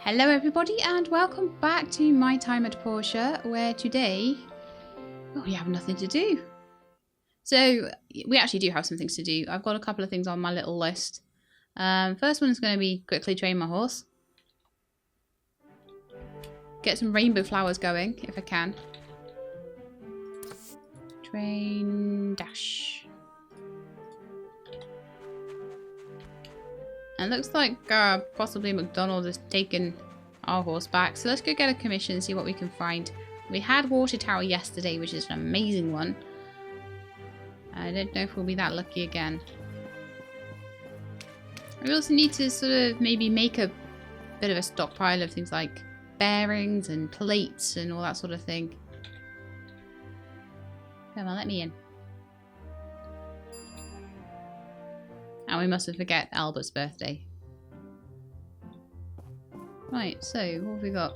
Hello everybody and welcome back to my Time at Portia, where today we have nothing to do. So we actually do have some things to do. I've got a couple of things on my little list. First one is going to be quickly train my horse. Get some rainbow flowers going if I can. Train dash. And it looks like possibly McDonald has taken our horse back. So let's go get a commission and see what we can find. We had Water Tower yesterday, which is an amazing one. I don't know if we'll be that lucky again. We also need to sort of maybe make a bit of a stockpile of things like bearings and plates and all that sort of thing. Come on, let me in. And we mustn't forget Albert's birthday. Right, so what have we got?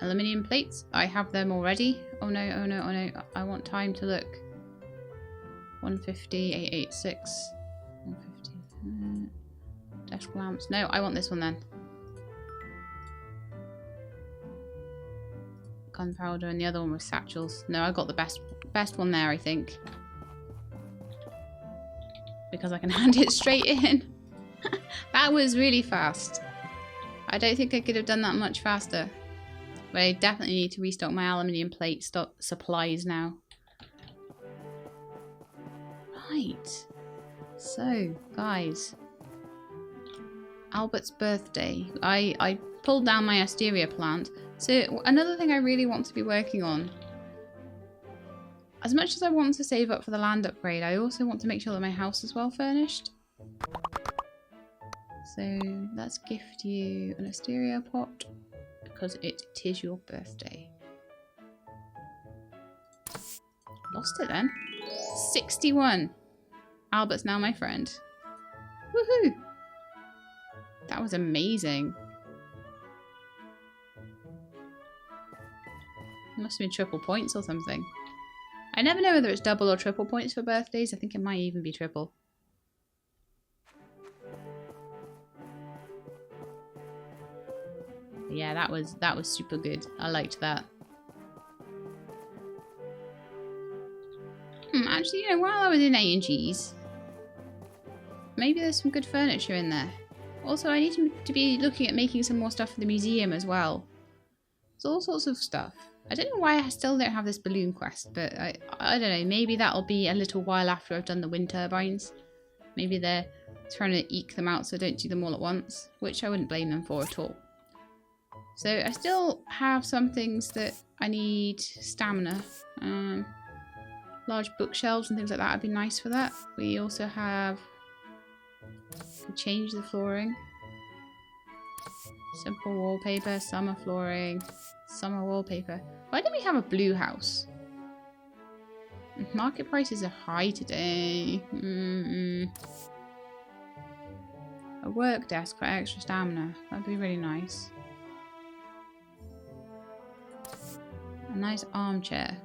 Aluminium plates. I have them already. Oh no, oh no, oh no. I want time to look. 150, 886. 150. Desk lamps. No, I want this one then. Gunpowder, and the other one was satchels. No, I got the best one there, I think. Because I can hand it straight in. That was really fast. I don't think I could have done that much faster. But I definitely need to restock my aluminium plate supplies now. Right. So, guys. Albert's birthday. I pulled down my Asteria plant. So, another thing I really want to be working on. As much as I want to save up for the land upgrade, I also want to make sure that my house is well furnished. So let's gift you an Asteria pot because it is your birthday. Lost it then. 61. Albert's now my friend. Woohoo! That was amazing. It must have been triple points or something. I never know whether it's double or triple points for birthdays. I think it might even be triple. Yeah, that was super good. I liked that. Actually, you know, while I was in A&G's, maybe there's some good furniture in there. Also, I need to be looking at making some more stuff for the museum as well. There's all sorts of stuff. I don't know why I still don't have this balloon quest, but I don't know, maybe that'll be a little while after I've done the wind turbines. Maybe they're trying to eke them out so I don't do them all at once, which I wouldn't blame them for at all. So I still have some things that I need stamina. Large bookshelves and things like that would be nice for that. We also have to change the flooring. Simple wallpaper, summer flooring, summer wallpaper. Why don't we have a blue house? Market prices are high today. A work desk for extra stamina. That'd be really nice. A nice armchair.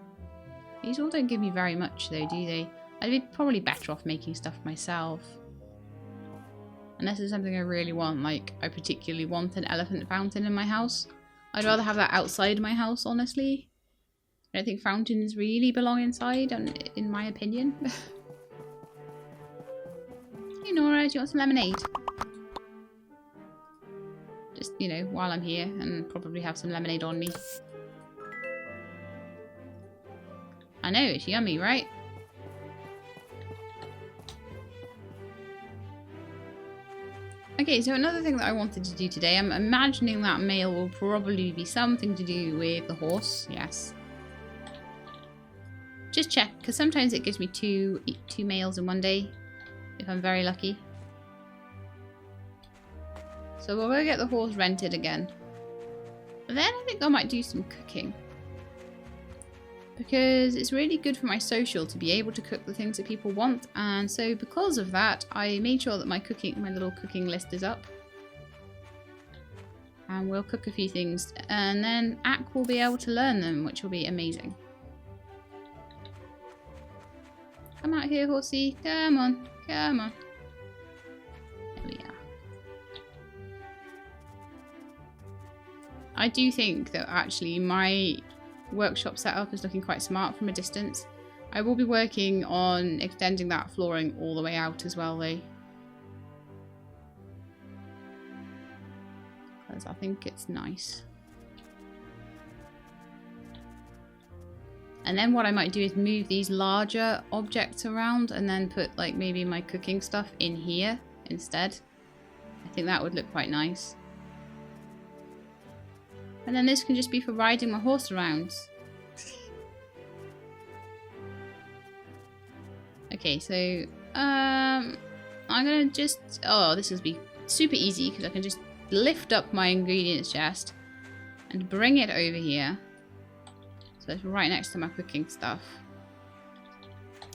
These all don't give me very much though, do they? I'd be probably better off making stuff myself. Unless it's something I really want, like I particularly want an elephant fountain in my house. I'd rather have that outside my house, honestly. I don't think fountains really belong inside, in my opinion. Hey Nora, do you want some lemonade? Just, you know, while I'm here, and probably have some lemonade on me. I know, it's yummy, right? Okay, so another thing that I wanted to do today, I'm imagining that mail will probably be something to do with the horse. Yes. Just check, because sometimes it gives me two mails in one day, if I'm very lucky. So we'll go get the horse rented again. But then I think I might do some cooking. Because it's really good for my social to be able to cook the things that people want, and so because of that I made sure that my little cooking list is up. And we'll cook a few things and then Ak will be able to learn them, which will be amazing. Come out here, horsey. Come on, come on. I do think that actually my workshop setup is looking quite smart from a distance. I will be working on extending that flooring all the way out as well though. Because I think it's nice. And then what I might do is move these larger objects around and then put like maybe my cooking stuff in here instead. I think that would look quite nice. And then this can just be for riding my horse around. Okay, so I'm gonna just, oh, this will be super easy because I can just lift up my ingredients chest and bring it over here. So it's right next to my cooking stuff.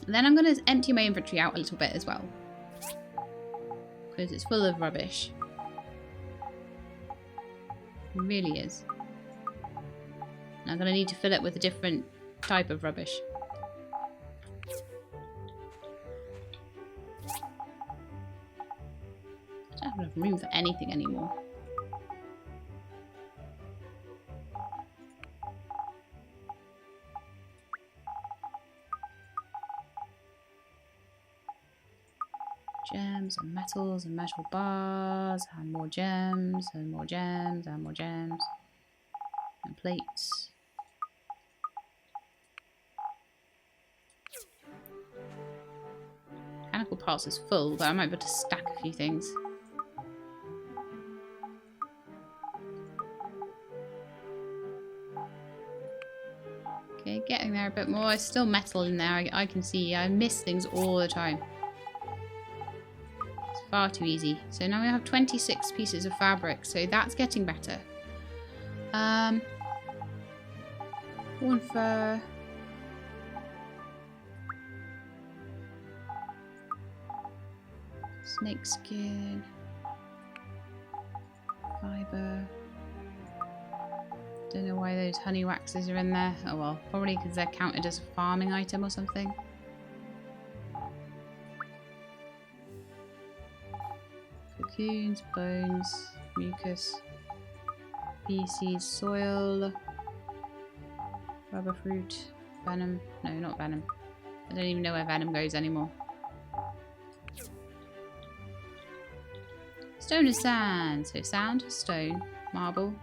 And then I'm gonna empty my inventory out a little bit as well because it's full of rubbish. It really is. And I'm gonna need to fill it with a different type of rubbish. I don't have enough room for anything anymore. Gems and metals and metal bars and more gems and more gems and more gems and plates. Mechanical parts is full, but I might be able to stack a few things. Okay, getting there a bit more. There's still metal in there. I can see. I miss things all the time. It's far too easy. So now we have 26 pieces of fabric. So that's getting better. One fur. Snake skin. Fiber. Don't know why those honey waxes are in there. Oh well, probably because they're counted as a farming item or something. Cocoons, bones, mucus, pea seeds, soil, rubber fruit, venom. No, not venom. I don't even know where venom goes anymore. Stone and sand. So sand, stone, marble.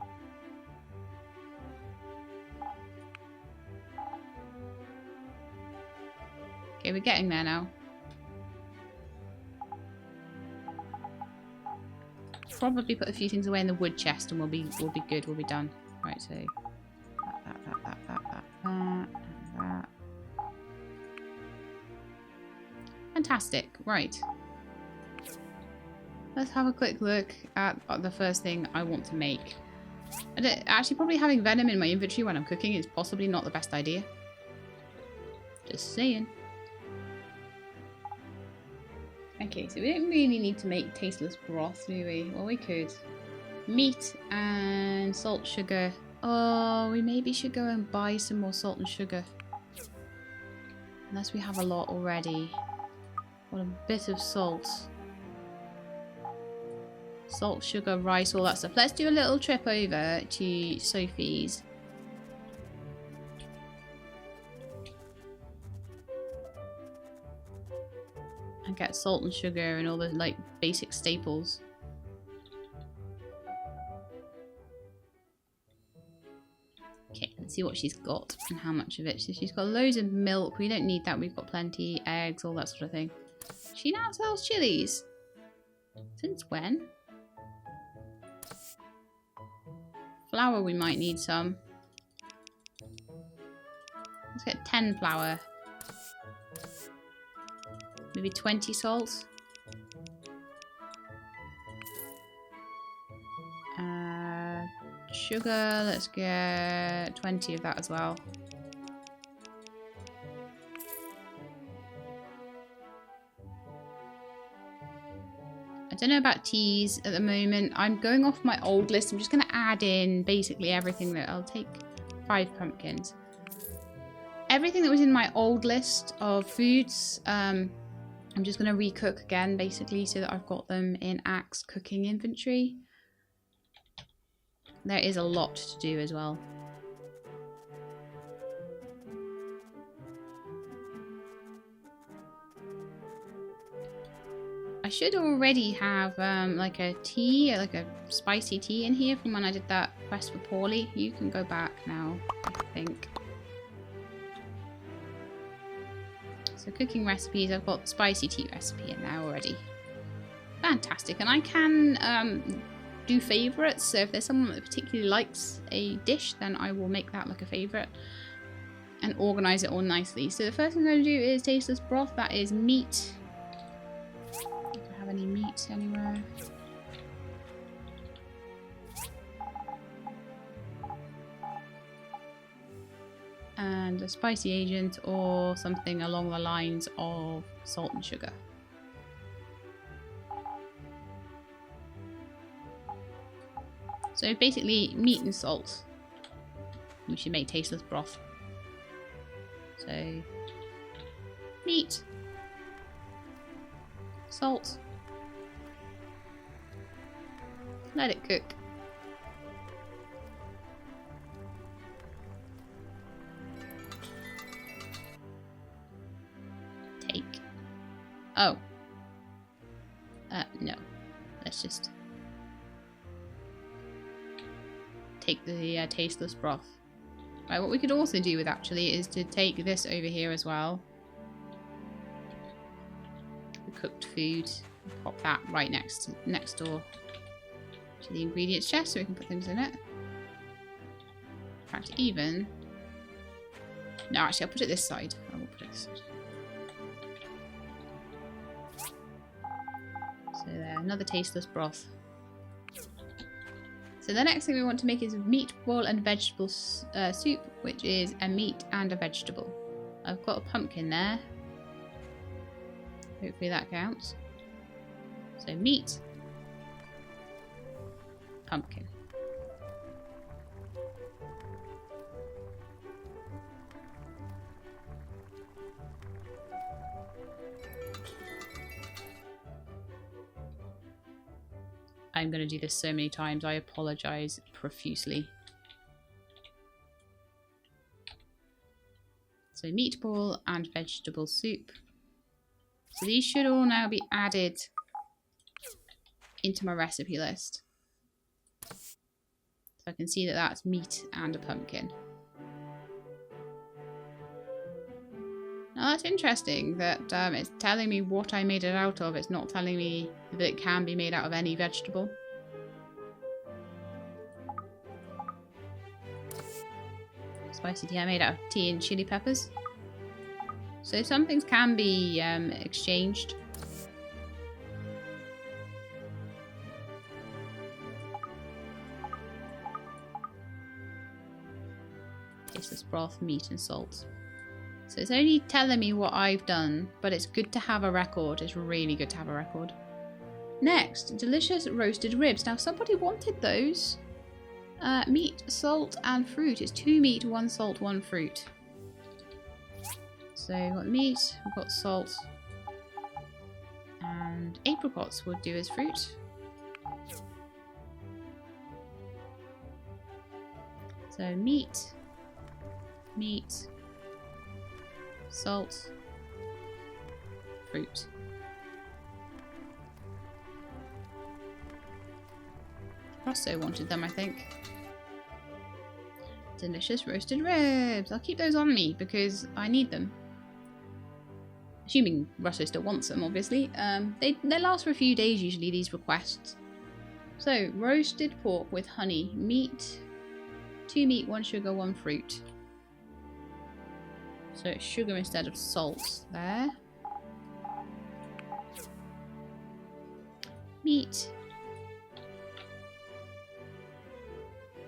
Okay, we're getting there now. Probably put a few things away in the wood chest and we'll be good, we'll be done. Right, so that. Fantastic, right. Let's have a quick look at the first thing I want to make. Actually, probably having venom in my inventory when I'm cooking is possibly not the best idea. Just saying. Okay, so we don't really need to make tasteless broth, do we? Well, we could. Meat and salt, sugar. Oh, we maybe should go and buy some more salt and sugar. Unless we have a lot already. What a bit of salt. Salt, sugar, rice, all that stuff. Let's do a little trip over to Sophie's. And get salt and sugar and all the like basic staples. Okay, let's see what she's got and how much of it. So she's got loads of milk. We don't need that. We've got plenty. Eggs, all that sort of thing. She now sells chilies. Since when? Flour, we might need some. Let's get 10 flour. Maybe 20 salt. Sugar, let's get 20 of that as well. I don't know about teas at the moment. I'm going off my old list. I'm just going to add in basically everything that I'll take 5 pumpkins. Everything that was in my old list of foods, I'm just going to recook again basically so that I've got them in Axe cooking inventory. There is a lot to do as well. I should already have like a tea, like a spicy tea in here from when I did that quest for Paulie. You can go back now, I think. So cooking recipes, I've got the spicy tea recipe in there already. Fantastic. And I can do favourites. So if there's someone that particularly likes a dish, then I will make that like a favourite and organise it all nicely. So the first thing I'm going to do is tasteless broth. That is meat. Any meat anywhere? And a spicy agent or something along the lines of salt and sugar. So basically meat and salt. We should make tasteless broth. So meat, salt. Let it cook. Take. Oh. No. Let's just take the tasteless broth. Right, what we could also do with actually is to take this over here as well. The cooked food. Pop that right next door to the ingredients chest so we can put things in it. In fact, even... No, actually, I'll put it this side. I will put it this side. So there, another tasteless broth. So the next thing we want to make is meatball and vegetable soup, which is a meat and a vegetable. I've got a pumpkin there. Hopefully that counts. So meat, pumpkin. I'm going to do this so many times, I apologise profusely. So meatball and vegetable soup. So these should all now be added into my recipe list. So I can see that that's meat and a pumpkin. Now that's interesting that it's telling me what I made it out of. It's not telling me that it can be made out of any vegetable. Spicy tea I made out of tea and chili peppers. So some things can be exchanged. Tasteless broth, meat and salt. So it's only telling me what I've done, but it's good to have a record. It's really good to have a record. Next, delicious roasted ribs. Now somebody wanted those. Meat, salt and fruit. It's 2 meat, 1 salt, 1 fruit. So we've got meat, we've got salt, and apricots would do as fruit. So meat, salt, fruit. Rosso wanted them, I think. Delicious roasted ribs. I'll keep those on me because I need them. Assuming Rosso still wants them, obviously. They last for a few days usually, these requests. So, roasted pork with honey. Meat, 2 meat, 1 sugar, 1 fruit. So it's sugar instead of salt there. Meat.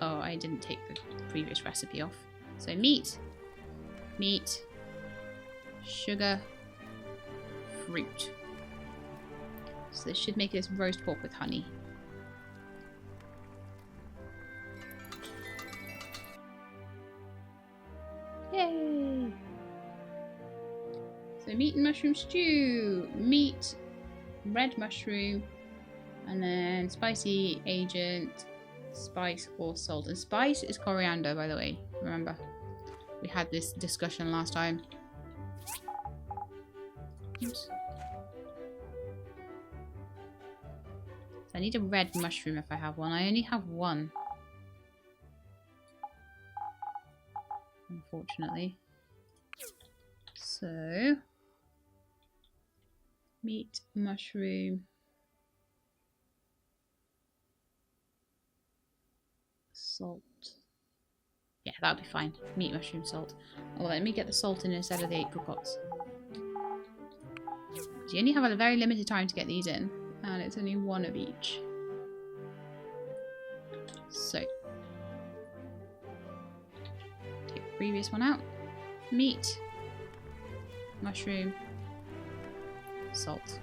Oh, I didn't take the previous recipe off. So meat, sugar, fruit. So this should make this roast pork with honey. Yay! So meat and mushroom stew, meat, red mushroom, and then spicy agent, spice or salt. And spice is coriander, by the way. Remember, we had this discussion last time. Oops. I need a red mushroom if I have one. I only have one. Unfortunately. So, meat, mushroom, salt. Yeah, that'll be fine. Meat, mushroom, salt. Oh, let me get the salt in instead of the apricots. You only have a very limited time to get these in, and it's only one of each. So, take the previous one out. Meat, mushroom, salt.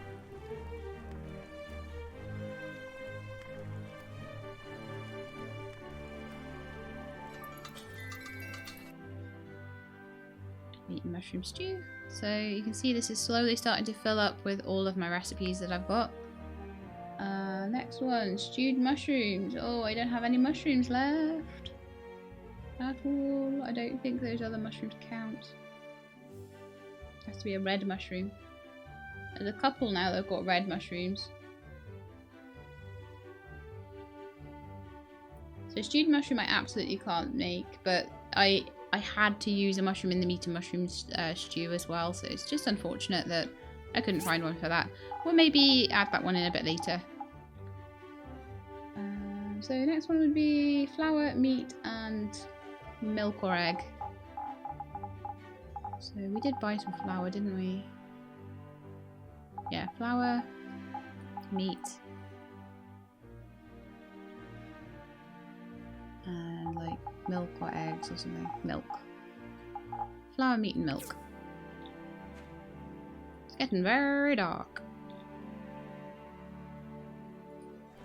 Meat and mushroom stew. So you can see this is slowly starting to fill up with all of my recipes that I've got. Next one, stewed mushrooms. Oh, I don't have any mushrooms left at all. I don't think those other mushrooms count. Has to be a red mushroom. There's a couple now that have got red mushrooms. So stewed mushroom I absolutely can't make, but I had to use a mushroom in the meat and mushroom stew as well, so it's just unfortunate that I couldn't find one for that. Or maybe add that one in a bit later. So the next one would be flour, meat, and milk or egg. So we did buy some flour, didn't we? Yeah, flour, meat, and like milk or eggs or something. Milk. Flour, meat, and milk. It's getting very dark.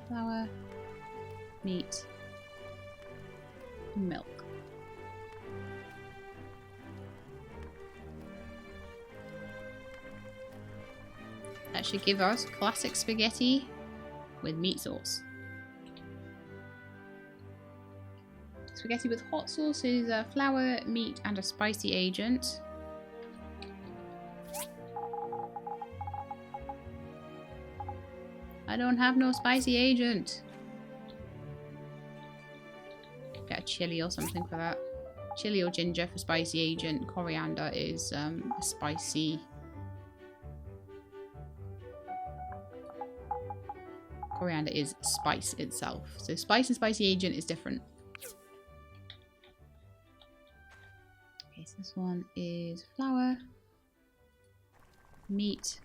Flour, meat, milk. That should give us classic spaghetti with meat sauce. Spaghetti with hot sauce is flour, meat, and a spicy agent. I don't have no spicy agent. Get a chili or something for that. Chili or ginger for spicy agent. Coriander is a spicy. Coriander is spice itself. So spice and spicy agent is different. Okay, so this one is flour, meat,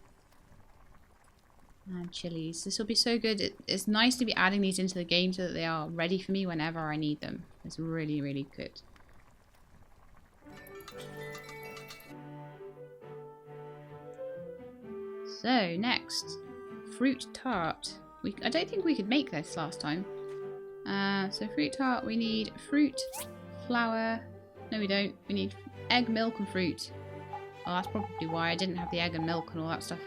and chilies. This will be so good. It's nice to be adding these into the game so that they are ready for me whenever I need them. It's really, really good. So, next. Fruit tart. I don't think we could make this last time. So fruit tart, we need fruit, flour. No, we don't. We need egg, milk, and fruit. Oh, that's probably why I didn't have the egg and milk and all that stuff.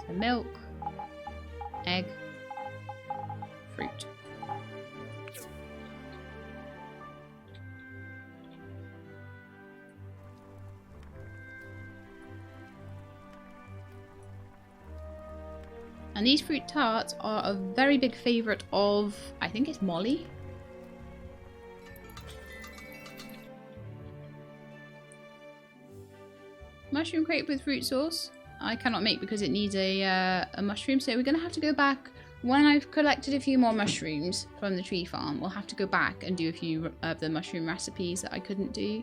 So milk, egg, fruit. And these fruit tarts are a very big favourite of, I think it's Molly. Mushroom crepe with fruit sauce. I cannot make because it needs a mushroom, so we're going to have to go back. When I've collected a few more mushrooms from the tree farm, we'll have to go back and do a few of the mushroom recipes that I couldn't do.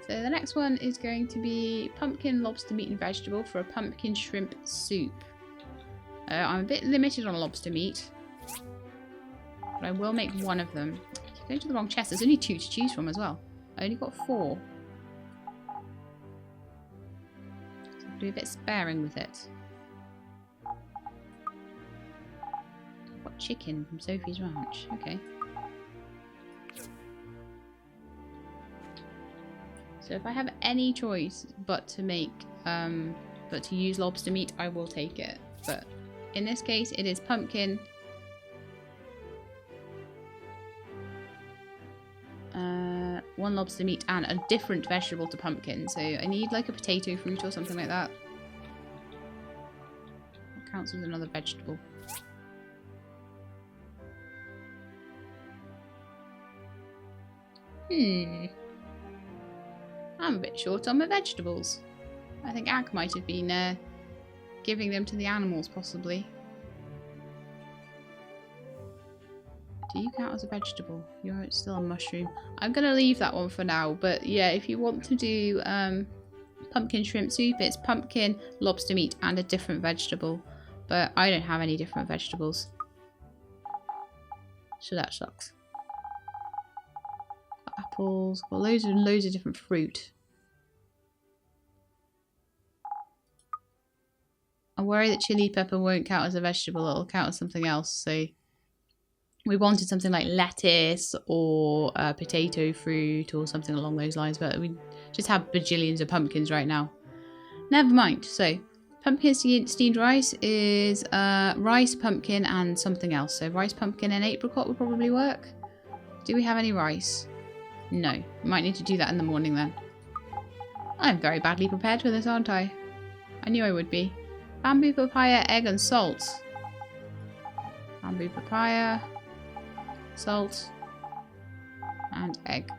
So the next one is going to be pumpkin, lobster, meat and vegetable for a pumpkin shrimp soup. I'm a bit limited on lobster meat, but I will make one of them. I'm going to the wrong chest. There's only 2 to choose from as well. I only got 4. So I'll do a bit sparing with it. I've got chicken from Sophie's Ranch. Okay. So if I have any choice but to make, but to use lobster meat, I will take it. But In this case, it is pumpkin. One lobster meat and a different vegetable to pumpkin. So I need like a potato fruit or something like that. What counts as another vegetable? I'm a bit short on my vegetables. I think Ak might have been giving them to the animals, possibly. Do you count as a vegetable? You're still a mushroom. I'm going to leave that one for now. But yeah, if you want to do pumpkin shrimp soup, it's pumpkin, lobster meat, and a different vegetable. But I don't have any different vegetables. So that sucks. Got apples. Got loads and loads of different fruit. I worry that chili pepper won't count as a vegetable. It'll count as something else. So we wanted something like lettuce or potato fruit or something along those lines, but we just have bajillions of pumpkins right now. Never mind. So pumpkin steamed rice is rice, pumpkin, and something else. So rice, pumpkin, and apricot would probably work. Do we have any rice? No. Might need to do that in the morning then. I'm very badly prepared for this, aren't I? I knew I would be. Bamboo, papaya, egg, and salt. Bamboo, papaya, salt, and egg.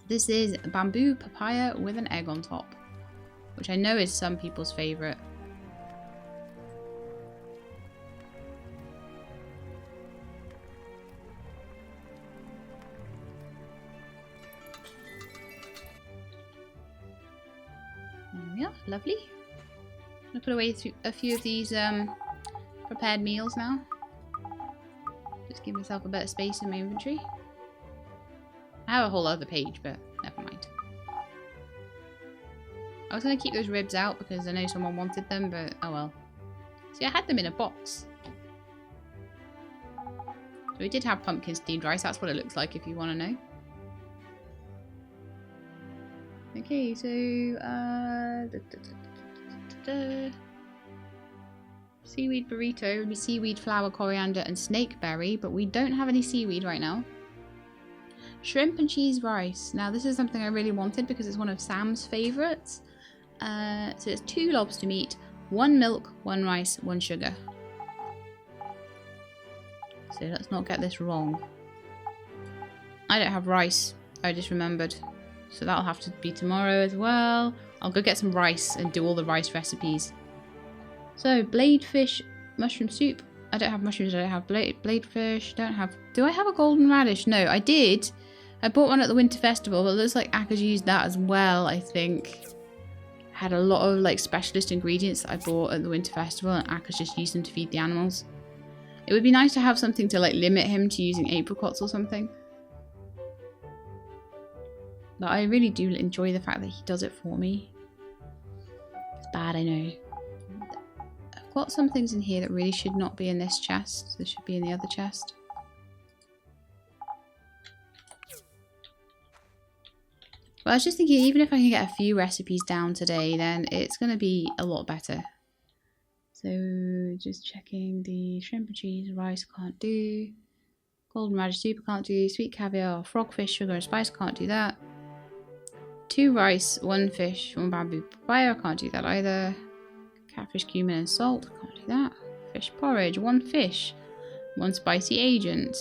This is bamboo papaya with an egg on top, which I know is some people's favourite. There we are, lovely. I'm going to put away a few of these prepared meals now. Just give myself a bit of space in my inventory. I have a whole other page, but never mind. I was going to keep those ribs out because I know someone wanted them, but oh well. See, I had them in a box. So we did have pumpkin steamed rice. That's what it looks like if you want to know. Okay, so... Seaweed burrito would be seaweed, flour, coriander, and snakeberry, but we don't have any seaweed right now. Shrimp and cheese rice. Now this is something I really wanted because it's one of Sam's favourites. So it's 2 lobster meat, 1 milk, 1 rice, 1 sugar. So let's not get this wrong. I don't have rice, I just remembered. So that'll have to be tomorrow as well. I'll go get some rice and do all the rice recipes. So, bladefish mushroom soup. I don't have mushrooms, I don't have bladefish. Don't have... Do I have a golden radish? No, I did. I bought one at the Winter Festival, but it looks like Aka's used that as well, I think. Had a lot of like specialist ingredients that I bought at the Winter Festival, and Aka's just used them to feed the animals. It would be nice to have something to like limit him to using apricots or something. But I really do enjoy the fact that he does it for me. It's bad, I know. I've got some things in here that really should not be in this chest. They should be in the other chest. But I was just thinking, even if I can get a few recipes down today, then it's going to be a lot better. So, just checking the shrimp and cheese, rice, can't do. Golden radish soup, can't do. Sweet caviar, frogfish, sugar and spice, can't do that. 2 rice, 1 fish, 1 bamboo papaya, can't do that either. Catfish, cumin and salt, can't do that. Fish porridge, 1 fish, 1 spicy agent,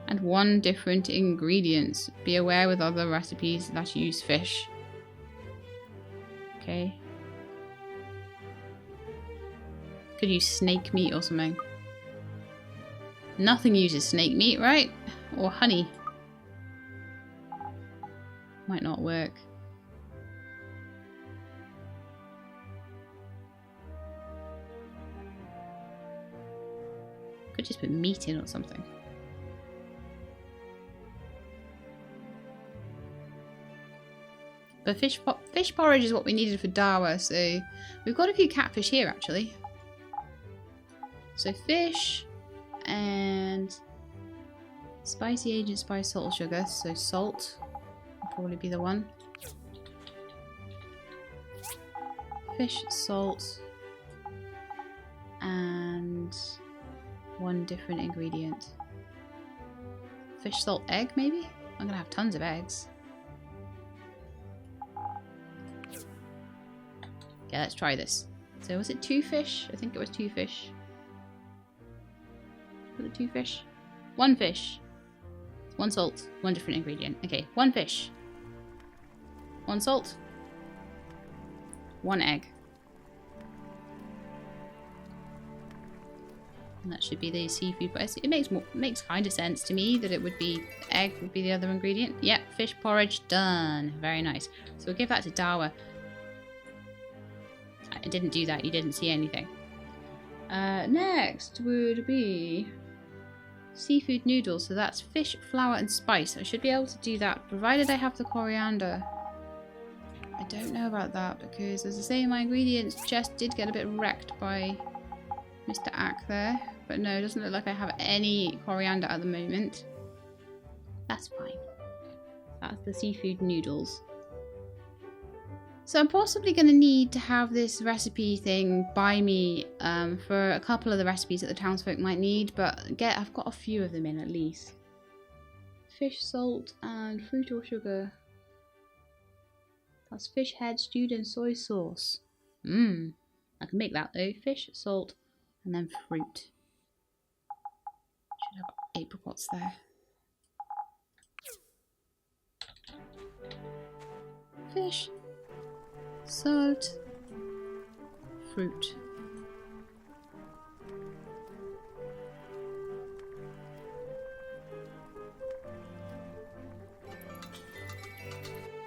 and 1 different ingredients. Be aware with other recipes that use fish. Okay. Could use snake meat or something. Nothing uses snake meat, right? Or honey. Might not work. Could just put meat in or something. But fish porridge is what we needed for Dawa, so we've got a few catfish here actually. So fish and spicy agent, spice, salt, sugar. So salt will probably be the one. Fish, salt. And one different ingredient. Fish, salt, egg, maybe? I'm gonna have tons of eggs. Okay, let's try this. So was it 2 fish? I think it was 2 fish. Was it 2 fish? 1 fish. 1 salt, 1 different ingredient. Okay, 1 fish. 1 salt. 1 egg. And that should be the seafood, but it makes kind of sense to me that it would be egg would be the other ingredient. Yep, fish porridge done. Very nice. So we'll give that to Dawa. I didn't do that. You didn't see anything. Next would be seafood noodles. So that's fish, flour, and spice. I should be able to do that, provided I have the coriander. I don't know about that because, as I say, my ingredients chest did get a bit wrecked by Mr. Ack there. But no, it doesn't look like I have any coriander at the moment. That's fine. That's the seafood noodles. So I'm possibly going to need to have this recipe thing by me for a couple of the recipes that the townsfolk might need. But I've got a few of them in at least. Fish, salt, and fruit or sugar. That's fish head stewed in soy sauce. I can make that though. Fish, salt, and then fruit. Should have apricots there. Fish, salt, fruit.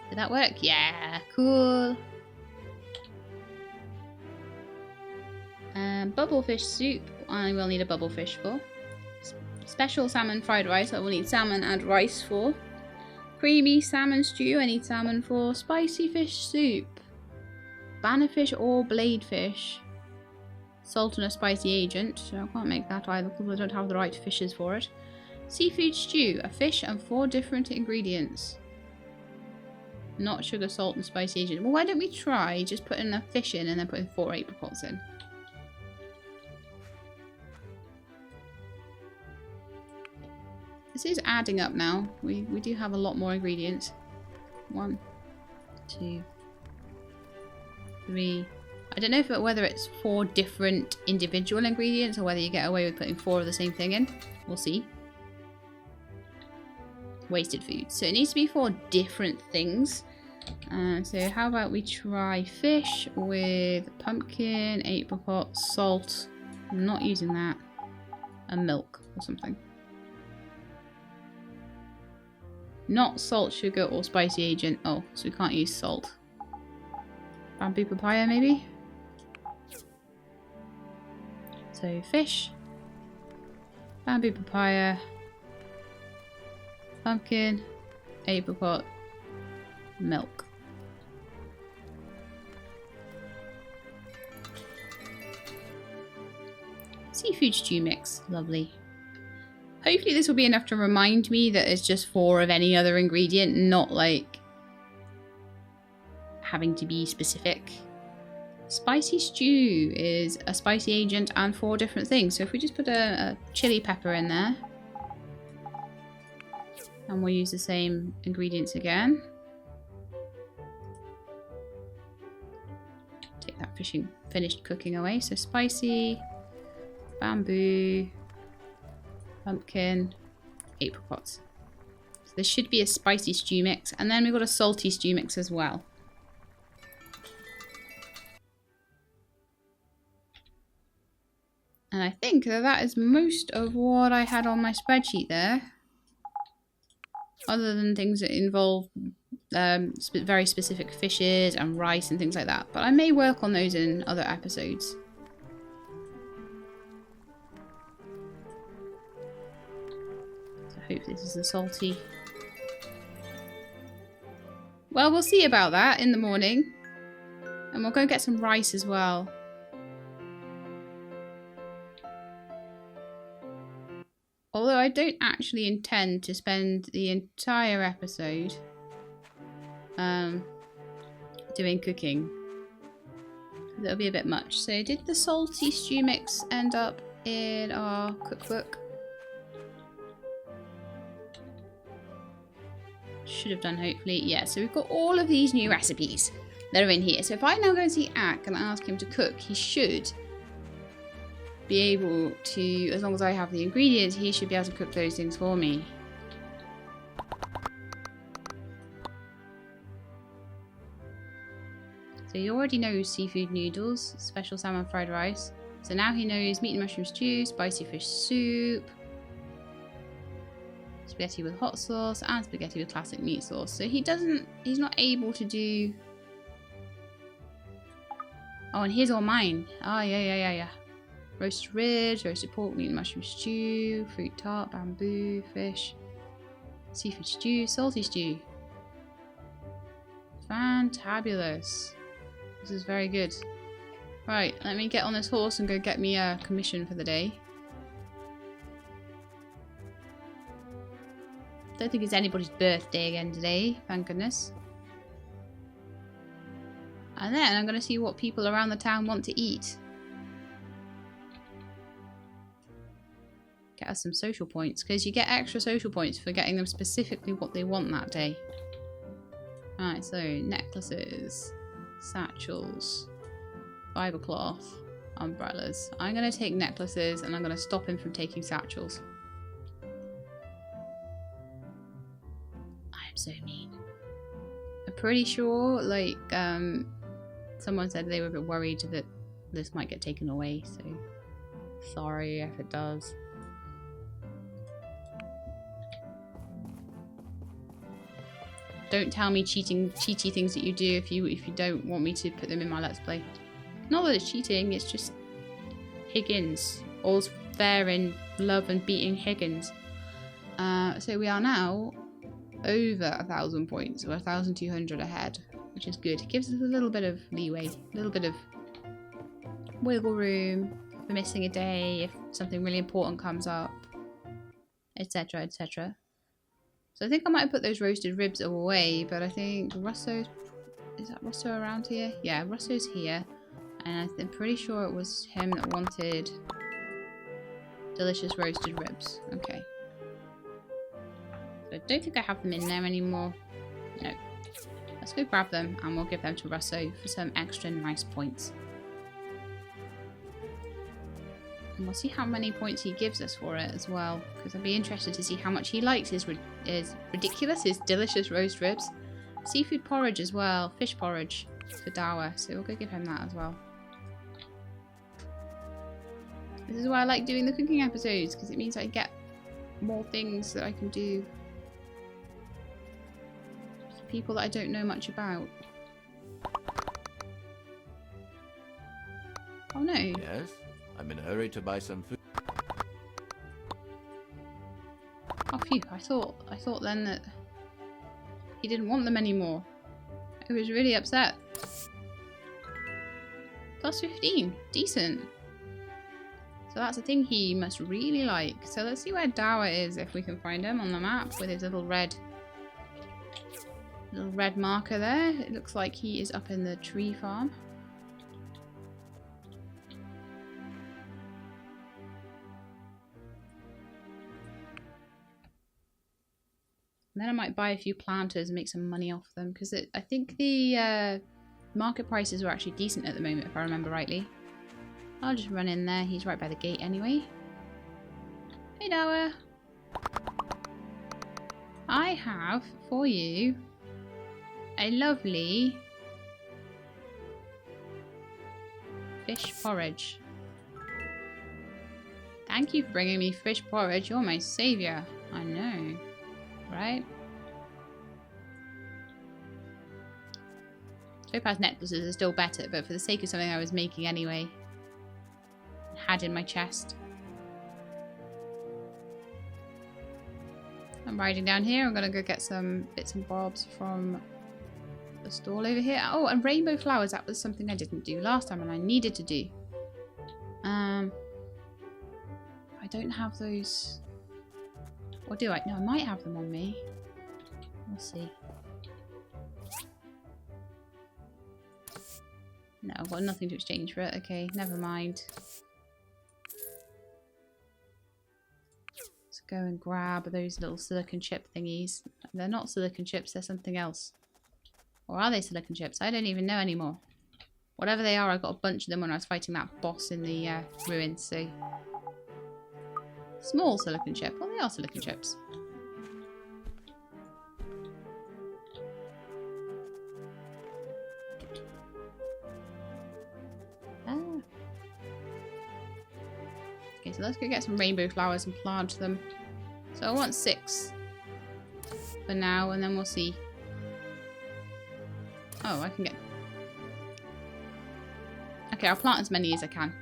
Did that work? Yeah, cool. Bubblefish soup. I will need a bubblefish for. Special salmon fried rice. I will need salmon and rice for. Creamy salmon stew. I need salmon for. Spicy fish soup. Bannerfish or bladefish. Salt and a spicy agent. So I can't make that either because I don't have the right fishes for it. Seafood stew. A fish and 4 different ingredients. Not sugar, salt, and spicy agent. Well, why don't we try just putting a fish in and then putting 4 apricots in? This is adding up now. We do have a lot more ingredients. 1, 2, 3. I don't know whether it's 4 different individual ingredients or whether you get away with putting 4 of the same thing in. We'll see. Wasted food. So it needs to be 4 different things. So how about we try fish with pumpkin, apricot, salt. I'm not using that. And milk or something. Not salt, sugar, or spicy agent. Oh, so we can't use salt. Bamboo papaya, maybe? So fish, bamboo papaya, pumpkin, apricot, milk. Seafood stew mix. Lovely. Hopefully this will be enough to remind me that it's just 4 of any other ingredient, not like having to be specific. Spicy stew is a spicy agent and 4 different things. So if we just put a chili pepper in there. And we'll use the same ingredients again. Take that finished cooking away. So spicy, bamboo, pumpkin, apricots. So this should be a spicy stew mix. And then we've got a salty stew mix as well. And I think that is most of what I had on my spreadsheet there. Other than things that involve very specific fishes and rice and things like that. But I may work on those in other episodes. So I hope this is the salty. Well, we'll see about that in the morning. And we'll go get some rice as well. Although I don't actually intend to spend the entire episode doing cooking. That'll be a bit much. So did the salty stew mix end up in our cookbook? Should have done, hopefully. Yeah, so we've got all of these new recipes that are in here. So if I now go and see Ak and ask him to cook, he should be able to, as long as I have the ingredients, he should be able to cook those things for me. So he already knows seafood noodles, special salmon fried rice. So now he knows meat and mushroom stew, spicy fish soup, spaghetti with hot sauce, and spaghetti with classic meat sauce. So he's not able to do... Oh, and here's all mine. Oh, yeah. Roasted ribs, roasted pork, meat and mushroom stew, fruit tart, bamboo, fish, seafood stew, salty stew. Fantabulous. This is very good. Right, let me get on this horse and go get me a commission for the day. Don't think it's anybody's birthday again today, thank goodness. And then I'm going to see what people around the town want to eat. Get us some social points, because you get extra social points for getting them specifically what they want that day. Alright, so necklaces, satchels, fibre cloth, umbrellas. I'm going to take necklaces and I'm going to stop him from taking satchels. I am so mean. I'm pretty sure, like, someone said they were a bit worried that this might get taken away, so sorry if it does. Don't tell me cheaty things that you do if you don't want me to put them in my Let's Play. Not that it's cheating, it's just Higgins. All's fair in love and beating Higgins. So we are now over 1,000 points. We're 1,200 ahead, which is good. It gives us a little bit of leeway, a little bit of wiggle room for missing a day if something really important comes up, etc, etc. So I think I might have put those roasted ribs away, but I think Russo's... Is that Russo around here? Yeah, Russo's here. And I'm pretty sure it was him that wanted delicious roasted ribs. Okay. So I don't think I have them in there anymore. No. Let's go grab them and we'll give them to Russo for some extra nice points. And we'll see how many points he gives us for it as well, because I'd be interested to see how much he likes his delicious roast ribs. Seafood porridge as well, fish porridge for Dawa, so we'll go give him that as well. This is why I like doing the cooking episodes, because it means I get more things that I can do for people that I don't know much about. Oh no. Yes? I'm in a hurry to buy some food. Oh phew, I thought then that he didn't want them anymore. I was really upset. Plus 15, decent. So that's a thing he must really like. So let's see where Dawa is, if we can find him on the map with his little red marker there. It looks like he is up in the tree farm. And then I might buy a few planters and make some money off them, because I think the market prices are actually decent at the moment, if I remember rightly. I'll just run in there. He's right by the gate anyway. Hey, Dawa. I have for you a lovely fish porridge. Thank you for bringing me fish porridge. You're my savior. I know. Right? Topaz necklaces are still better, but for the sake of something I was making anyway, had in my chest. I'm riding down here. I'm gonna go get some bits and bobs from the stall over here. Oh, and rainbow flowers. That was something I didn't do last time and I needed to do. I don't have those. Or do I? No, I might have them on me. We'll see. No, I've got nothing to exchange for it. Okay, never mind. Let's go and grab those little silicon chip thingies. They're not silicon chips, they're something else. Or are they silicon chips? I don't even know anymore. Whatever they are, I got a bunch of them when I was fighting that boss in the ruins, so... Small silicon chip. Well, they are silicon chips. Ah. Okay, so let's go get some rainbow flowers and plant them. So I want 6 for now, and then we'll see. Oh, I can get... Okay, I'll plant as many as I can.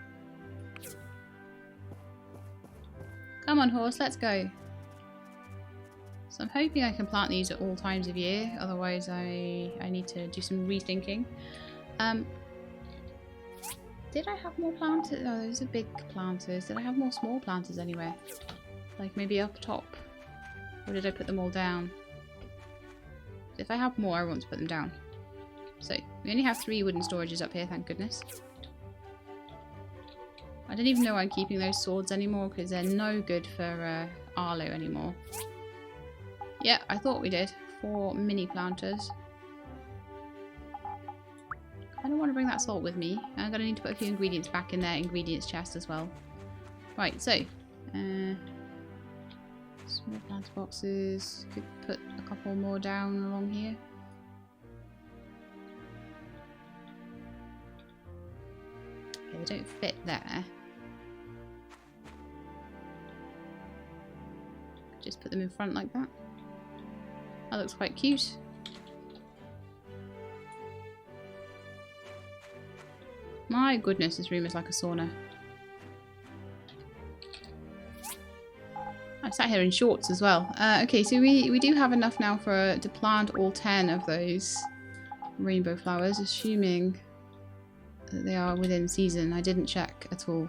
Come on, horse, let's go. So I'm hoping I can plant these at all times of year. Otherwise, I need to do some rethinking. Did I have more planters? Oh, those are big planters. Did I have more small planters anywhere? Like maybe up top? Or did I put them all down? If I have more, I want to put them down. So, we only have 3 wooden storages up here, thank goodness. I don't even know why I'm keeping those swords anymore, because they're no good for Arlo anymore. Yeah, I thought we did. 4 mini planters. I don't want to bring that salt with me. I'm going to need to put a few ingredients back in their ingredients chest as well. Right, so... small plant boxes. Could put a couple more down along here. Okay, they don't fit there. Just put them in front like that. That looks quite cute. My goodness, this room is like a sauna. I sat here in shorts as well. Okay, so we do have enough now to plant all 10 of those rainbow flowers, assuming that they are within season. I didn't check at all.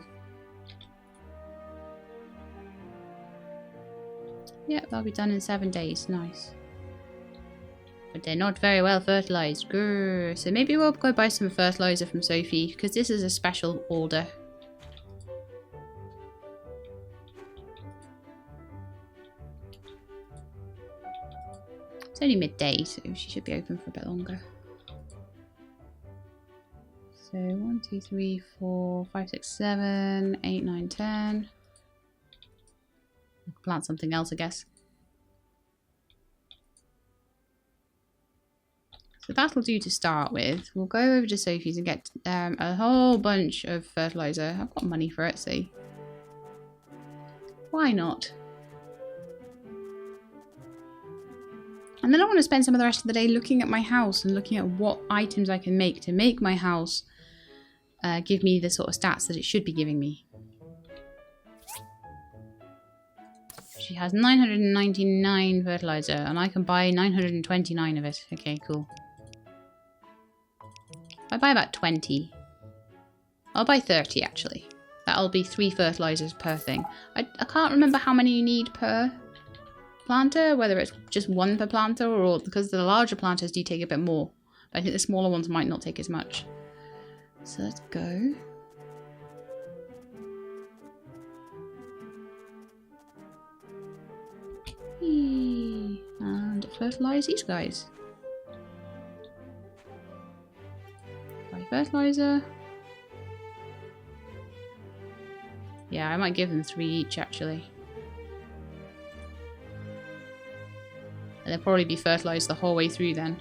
Yep, that'll be done in 7 days. Nice. But they're not very well fertilized. Grrr. So maybe we'll go buy some fertilizer from Sophie, because this is a special order. It's only midday, so she should be open for a bit longer. So 1, 2, 3, 4, 5, 6, 7, 8, 9, 10. I'll plant something else, I guess. So that'll do to start with. We'll go over to Sophie's and get a whole bunch of fertilizer. I've got money for it, so why not? And then I want to spend some of the rest of the day looking at my house and looking at what items I can make to make my house give me the sort of stats that it should be giving me. She has 999 fertilizer and I can buy 929 of it. Okay, cool. I buy about 20. I'll buy 30 actually. That'll be 3 fertilizers per thing. I can't remember how many you need per planter, whether it's just 1 per planter or because the larger planters do take a bit more. But I think the smaller ones might not take as much. So let's go. And fertilize these guys. Buy fertilizer. Yeah, I might give them 3 each actually. And they'll probably be fertilized the whole way through then.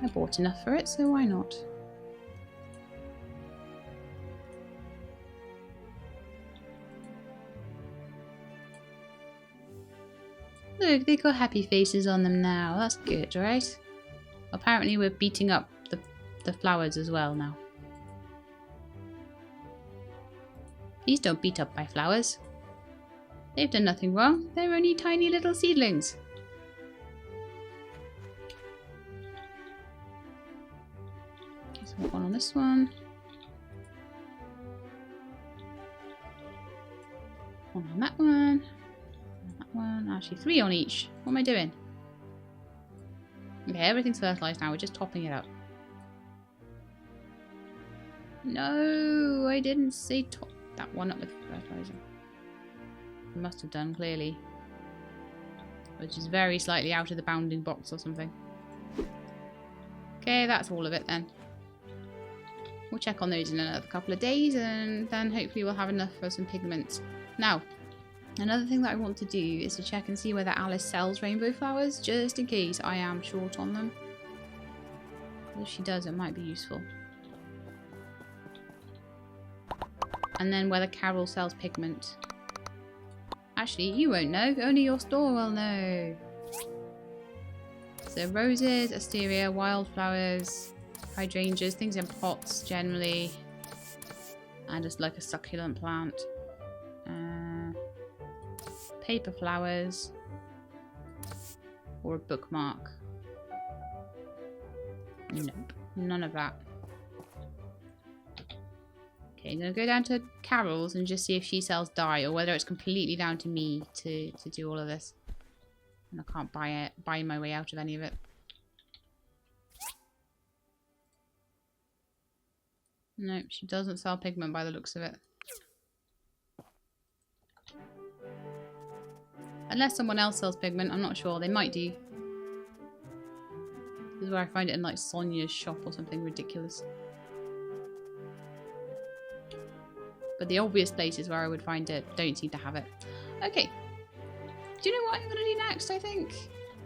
I bought enough for it, so why not? Look, they got happy faces on them now. That's good, right? Apparently we're beating up the flowers as well now. Please don't beat up my flowers. They've done nothing wrong. They're only tiny little seedlings. Okay, so one on this one. One on that one. That one. Actually, 3 on each. What am I doing? Okay, everything's fertilized now. We're just topping it up. No, I didn't say top that one up with fertilizer. I must have done, clearly. Which is very slightly out of the bounding box or something. Okay, that's all of it then. We'll check on those in another couple of days and then hopefully we'll have enough for some pigments. Now, another thing that I want to do is to check and see whether Alice sells rainbow flowers, just in case I am short on them. If she does, it might be useful. And then whether Carol sells pigment. Actually, you won't know. Only your store will know. So roses, asteria, wildflowers, hydrangeas, things in pots generally. And just like a succulent plant. Paper flowers. Or a bookmark. Nope. None of that. Okay, I'm going to go down to Carol's and just see if she sells dye or whether it's completely down to me to do all of this. And I can't buy my way out of any of it. Nope, she doesn't sell pigment by the looks of it. Unless someone else sells pigment, I'm not sure. They might do. This is where I find it in like Sonia's shop or something ridiculous. But the obvious places where I would find it don't seem to have it. Okay. Do you know what I'm going to do next, I think?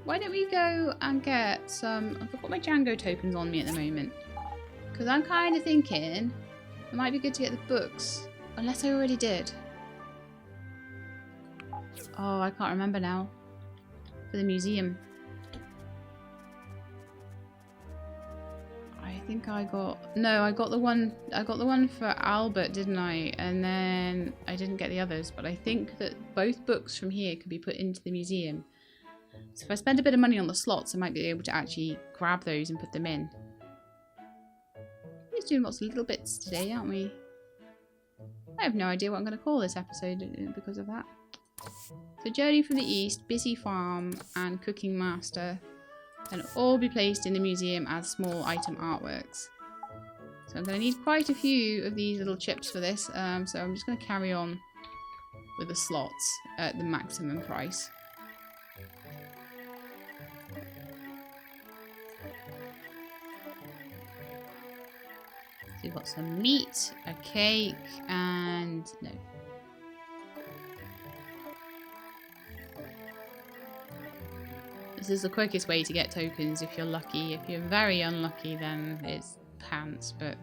Why don't we go and get some... I've got my Django tokens on me at the moment. Because I'm kind of thinking it might be good to get the books. Unless I already did. Oh, I can't remember now. For the museum. I think I got... No, I got the one for Albert, didn't I? And then I didn't get the others. But I think that both books from here could be put into the museum. So if I spend a bit of money on the slots, I might be able to actually grab those and put them in. We're just doing lots of little bits today, aren't we? I have no idea what I'm going to call this episode because of that. So Journey from the East, Busy Farm, and Cooking Master can all be placed in the museum as small item artworks. So I'm going to need quite a few of these little chips for this, so I'm just going to carry on with the slots at the maximum price. So we've got some meat, a cake, and no. This is the quickest way to get tokens if you're lucky. If you're very unlucky, then it's pants, but...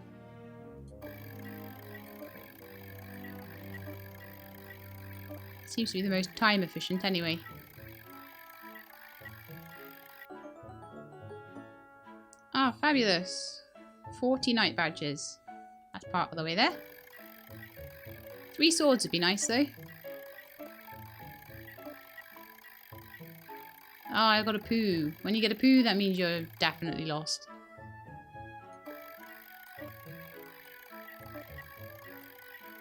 Seems to be the most time efficient anyway. Ah, fabulous. 40 night badges. That's part of the way there. 3 swords would be nice though. Oh, I got a poo. When you get a poo, that means you're definitely lost.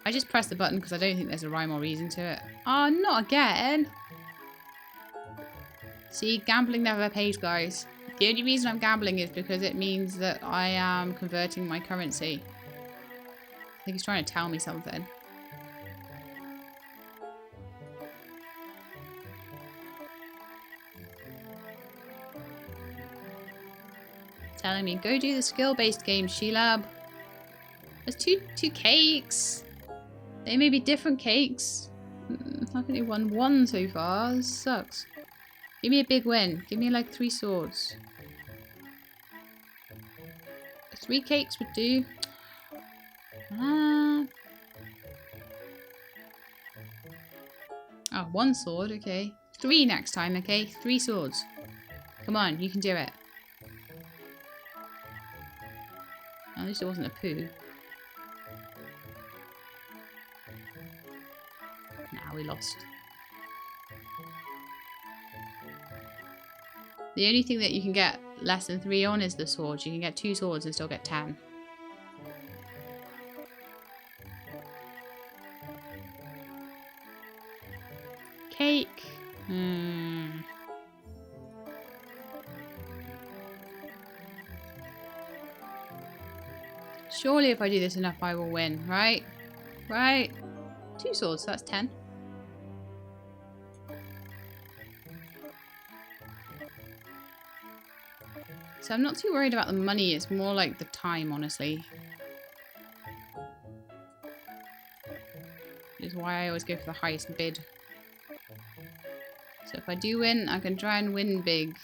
I just pressed the button because I don't think there's a rhyme or reason to it. Oh, not again! See, gambling never pays, guys. The only reason I'm gambling is because it means that I am converting my currency. I think he's trying to tell me something. Telling me, go do the skill-based game, Sheelab. There's two cakes. They may be different cakes. I've only won 1 so far. This sucks. Give me a big win. Give me like 3 swords. 3 cakes would do. Oh, 1 sword, okay. 3 next time, okay? 3 swords. Come on, you can do it. At least it wasn't a poo. Nah, we lost. The only thing that you can get less than 3 on is the swords. You can get 2 swords and still get 10. Surely if I do this enough, I will win, right? Right? 2 swords, so that's 10. So I'm not too worried about the money, it's more like the time, honestly. Which is why I always go for the highest bid. So if I do win, I can try and win big.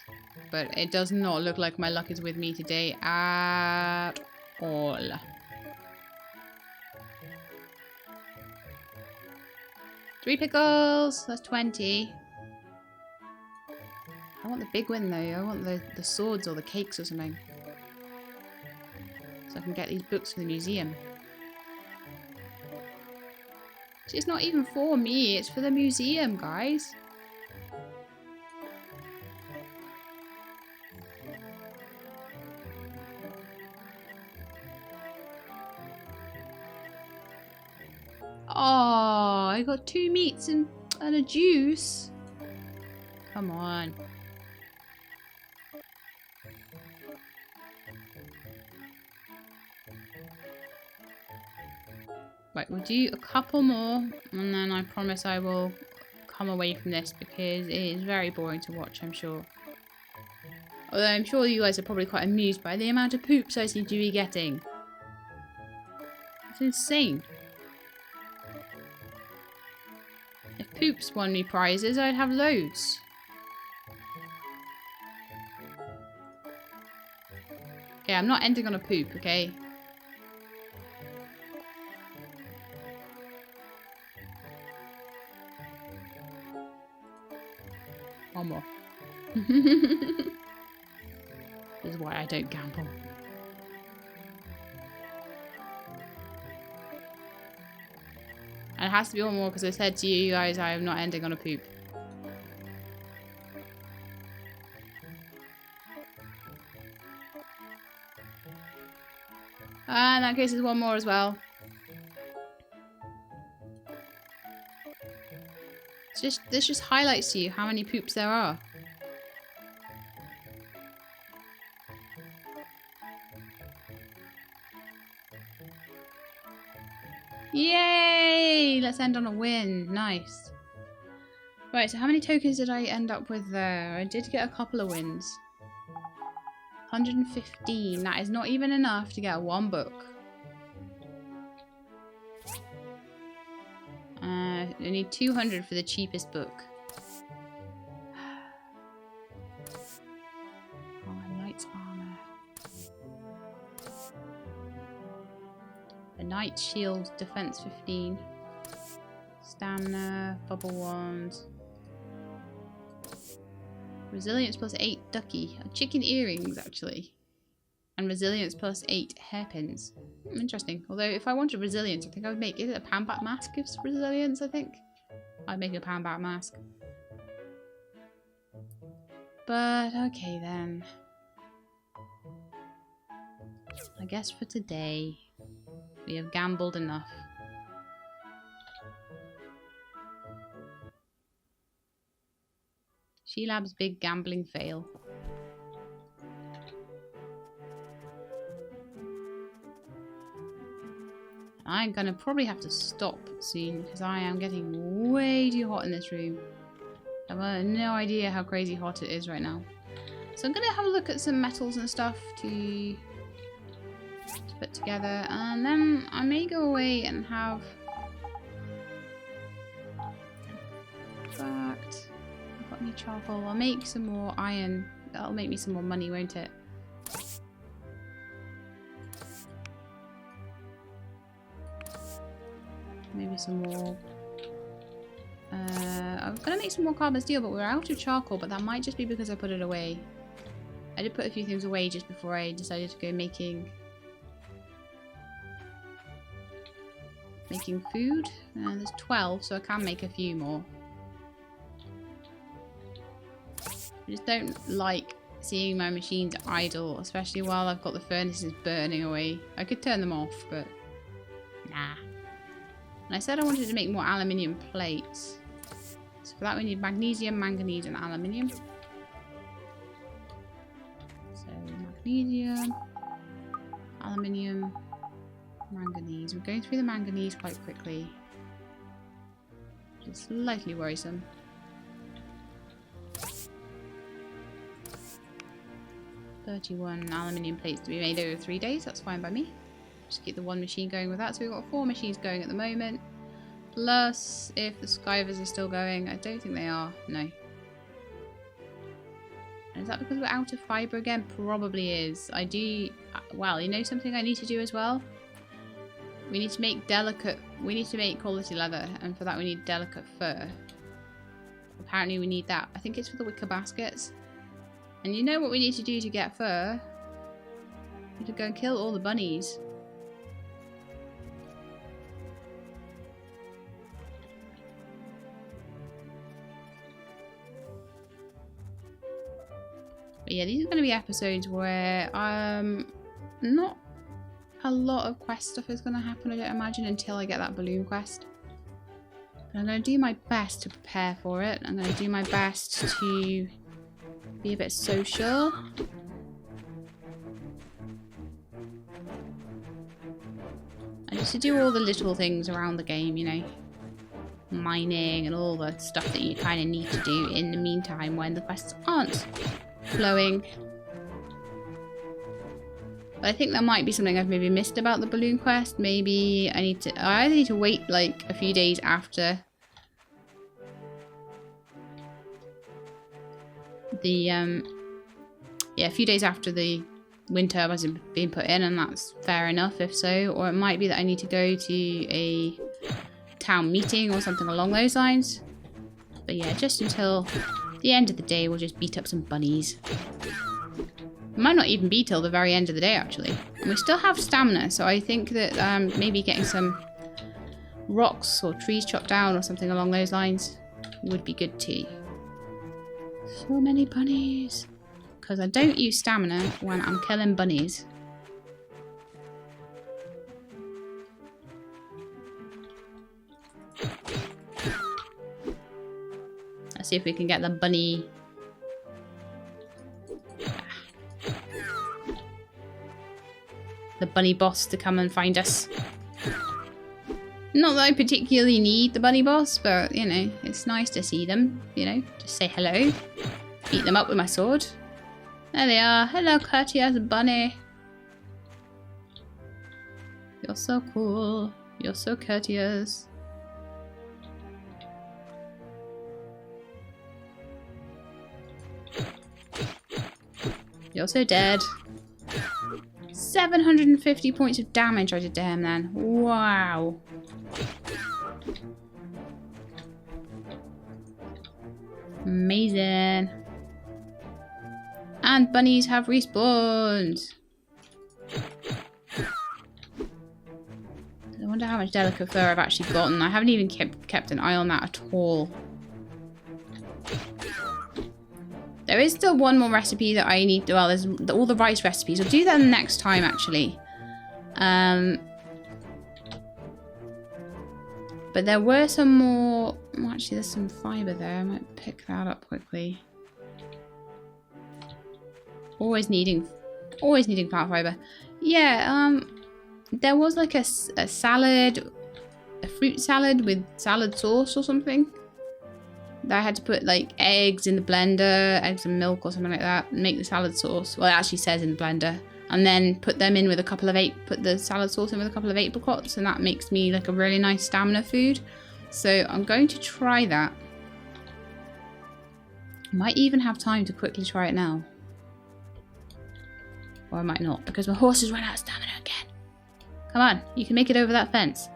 But it does not look like my luck is with me today at all. 3 pickles! That's 20. I want the big win though. I want the swords or the cakes or something. So I can get these books for the museum. It's not even for me, it's for the museum, guys. Oh, I got 2 meats and a juice. Come on. Right, we'll do a couple more and then I promise I will come away from this because it is very boring to watch, I'm sure. Although I'm sure you guys are probably quite amused by the amount of poops I seem to be getting. It's insane. If poops won me prizes, I'd have loads. Okay, I'm not ending on a poop, okay? One more. This is why I don't gamble. And it has to be one more because I said to you guys I am not ending on a poop. In that case, there's one more as well. This just highlights to you how many poops there are. Yay! Let's end on a win. Nice. Right, so how many tokens did I end up with there? I did get a couple of wins. 115. That is not even enough to get 1 book. I need 200 for the cheapest book. Oh, knight's armor. A knight's shield, defense 15. Stamina, bubble wand. Resilience plus 8 ducky. Chicken earrings, actually. And resilience plus 8 hairpins. Interesting. Although, if I wanted resilience, I think I would make... Is it a panbat mask gives resilience, I think? I'd make a panbat mask. But, okay then. I guess for today, we have gambled enough. She-Lab's big gambling fail. I'm gonna probably have to stop soon because I am getting way too hot in this room. I have no idea how crazy hot it is right now. So I'm gonna have a look at some metals and stuff to put together, and then I may go away and have... In fact, I've got any charcoal. I'll make some more iron. That'll make me some more money, won't it? Maybe some more. I'm gonna make some more carbon steel, but we're out of charcoal, but that might just be because I put it away. I did put a few things away just before I decided to go making food. There's 12, so I can make a few more. I just don't like seeing my machines idle, especially while I've got the furnaces burning away. I could turn them off, but nah. And I said I wanted to make more aluminium plates. So For that we need magnesium, manganese, and aluminium. So magnesium, aluminium, manganese. We're going through the manganese quite quickly. Which is slightly worrisome. $31 aluminium plates to be made over 3 days. That's fine by me. Just keep the one machine going with that. So we've got 4 machines going at the moment. Plus, if the Skyvers are still going, I don't think they are. No. Is that because we're out of fibre again? Probably is. I do... Well, you know something I need to do as well? We need to make quality leather. And for that we need delicate fur. Apparently we need that. I think it's for the wicker baskets. And you know what we need to do to get fur? We need to go and kill all the bunnies. But yeah, these are going to be episodes where not a lot of quest stuff is going to happen, I don't imagine, until I get that balloon quest. But I'm going to do my best to prepare for it. I'm going to do my best to be a bit social. And just to do all the little things around the game, you know. Mining and all the stuff that you kind of need to do in the meantime when the quests aren't flowing. But I think that might be something I've maybe missed about the balloon quest. Maybe I either need to wait like a few days after the a few days after the wind turbines have been put in, and that's fair enough if so. Or it might be that I need to go to a town meeting or something along those lines. But yeah, just until the end of the day, we'll just beat up some bunnies. It might not even be till the very end of the day, actually. And we still have stamina, so I think that maybe getting some rocks or trees chopped down or something along those lines would be good too. So many bunnies. Because I don't use stamina when I'm killing bunnies. Let's see if we can get the bunny. The bunny boss to come and find us. Not that I particularly need the bunny boss, but you know, it's nice to see them, you know, just say hello. Beat them up with my sword. There they are. Hello, courteous bunny. You're so cool. You're so courteous. You're also dead. 750 points of damage I did to him then. Wow. Amazing. And bunnies have respawned. I wonder how much delicate fur I've actually gotten. I haven't even kept an eye on that at all. There is still one more recipe that I need. Well, there's all the rice recipes. I'll do that next time, actually. But there were some more. Well, actually, there's some fibre there. I might pick that up quickly. Always needing plant fibre. Yeah. There was like a salad, a fruit salad with salad sauce or something. That I had to put like eggs in the blender, eggs and milk or something like that, and make the salad sauce. Well, it actually says in the blender, and then put them in with a couple of put the salad sauce in with a couple of apricots, and that makes me like a really nice stamina food. So I'm going to try that. Might even have time to quickly try it now, or I might not because my horse has run out of stamina again. Come on, you can make it over that fence.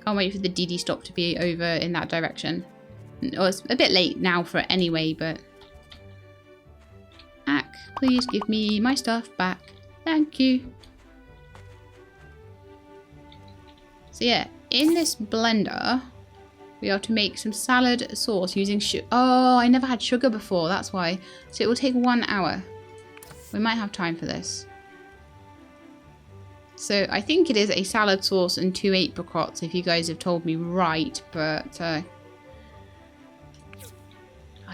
Can't wait for the DD stop to be over in that direction. Oh, it's a bit late now for it anyway, but... Ack, please give me my stuff back. Thank you. So yeah, in this blender, we are to make some salad sauce using sugar. Oh, I never had sugar before, that's why. So it will take 1 hour. We might have time for this. So I think it is a salad sauce and 2 apricots, if you guys have told me right, but I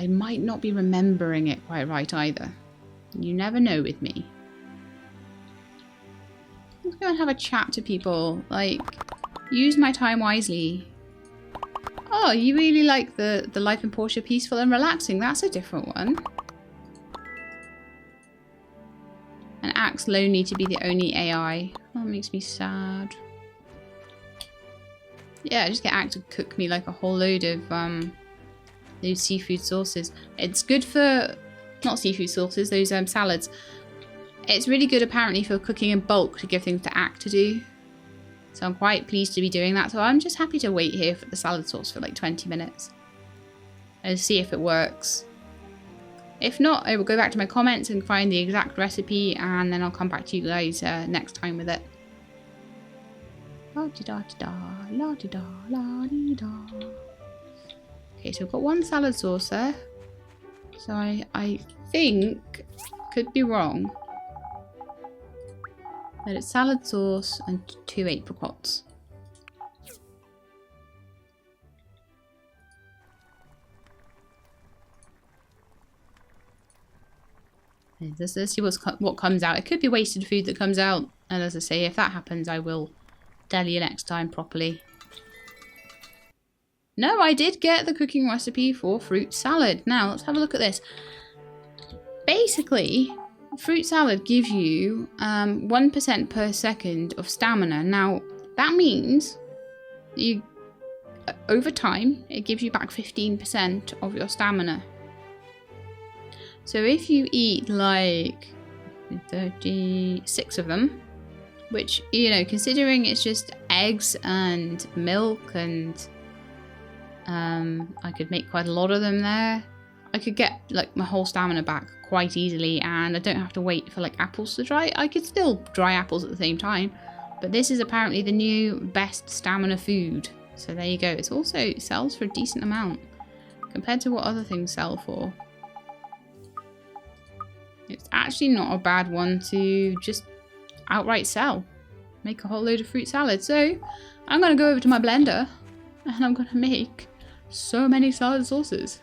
might not be remembering it quite right either. You never know with me. Let's go and have a chat to people. Like, use my time wisely. Oh, you really like the life in Portia peaceful and relaxing. That's a different one. And acts lonely to be the only AI. That makes me sad. Yeah, just get Act to cook me like a whole load of those seafood sauces. It's good for, not seafood sauces, those salads. It's really good apparently for cooking in bulk to give things to Act to do. So I'm quite pleased to be doing that. So I'm just happy to wait here for the salad sauce for like 20 minutes. And see if it works. If not, I will go back to my comments and find the exact recipe, and then I'll come back to you guys next time with it. La-di-da-di-da, la-di-da, la-di-da. Okay, so we've got one salad sauce there. So I think, could be wrong, that it's salad sauce and 2 apricots. Let's see what comes out. It could be wasted food that comes out. And as I say, if that happens, I will tell you next time properly. No, I did get the cooking recipe for fruit salad. Now, let's have a look at this. Basically, fruit salad gives you 1% per second of stamina. Now, that means you, over time, it gives you back 15% of your stamina. So if you eat like 36 of them, which, you know, considering it's just eggs and milk and I could make quite a lot of them there, I could get like my whole stamina back quite easily, and I don't have to wait for like apples to dry. I could still dry apples at the same time, but this is apparently the new best stamina food. So there you go. It also sells for a decent amount compared to what other things sell for. It's actually not a bad one to just outright sell. Make a whole load of fruit salad. So I'm going to go over to my blender and I'm going to make so many salad sauces.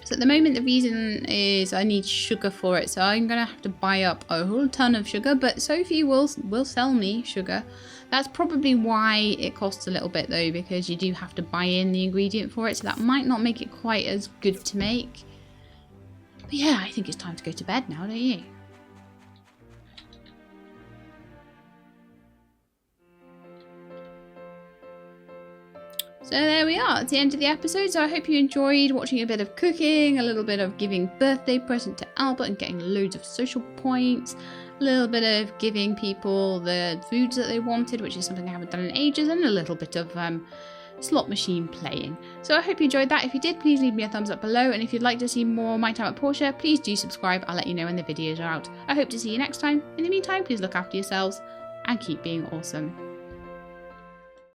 So at the moment the reason is I need sugar for it. So I'm going to have to buy up a whole ton of sugar. But Sophie will sell me sugar. That's probably why it costs a little bit though, because you do have to buy in the ingredient for it. So that might not make it quite as good to make. But yeah, I think it's time to go to bed now, don't you? So there we are, it's the end of the episode. So I hope you enjoyed watching a bit of cooking, a little bit of giving birthday present to Albert and getting loads of social points. A little bit of giving people the foods that they wanted, which is something I haven't done in ages, and a little bit of slot machine playing. So I hope you enjoyed that. If you did, please leave me a thumbs up below, and if you'd like to see more My Time at Portia, please do subscribe. I'll let you know when the videos are out. I hope to see you next time. In the meantime, please look after yourselves and keep being awesome.